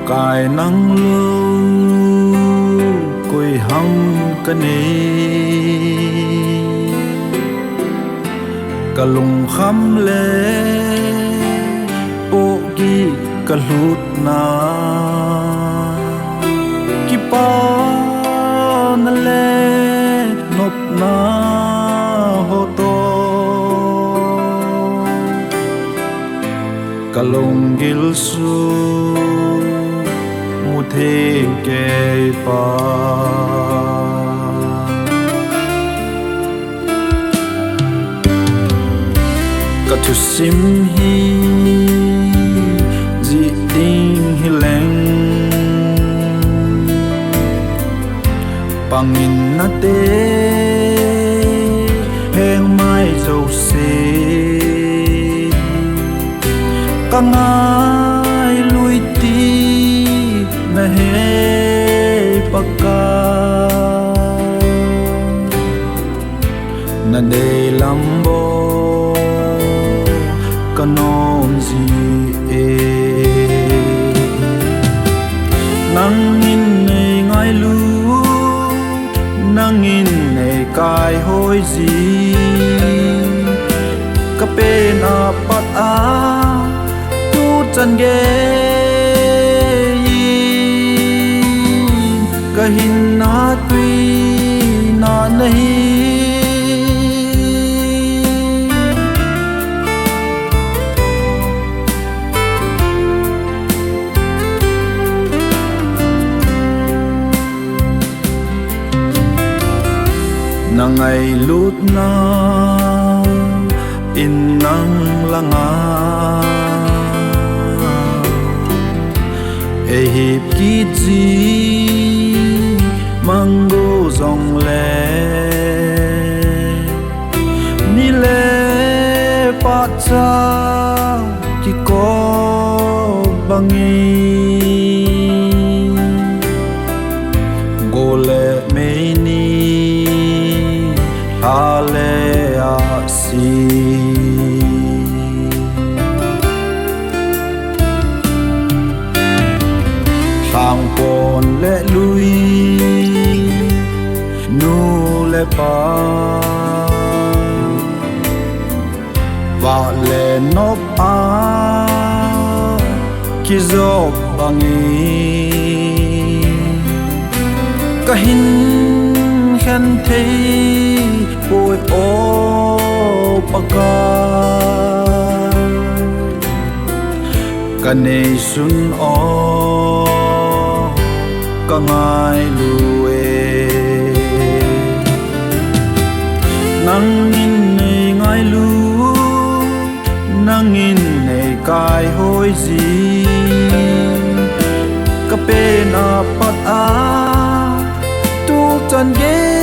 cài nắng lưu cùi hăng cái này cả lungkham le pohgih cả lhutna Kipana le nopna hoto cả lunggil su mu theng ke pa cả thusim hi dị ding hileng pangin na te phengmai jouse'n ka ngailui ti na he Pakai na deilam bo kanom zi nangin nei ngailui nangin nei kaihuoi zi kapen apat a tuchan ge ka hinna tuinah nahi na ngailutna innang langa hiip kitzi mango jong le ni le pahcha kikop bangi gole meini ale ahsi Lhaang pon le lui nu le pa và le nop a kizop bangi ka hin khen thei ôi ô Pakai ka nei sun o ka ngailui nangin nei ngailui nangin nei kaihuoi zi ka pen apat a tuchan ge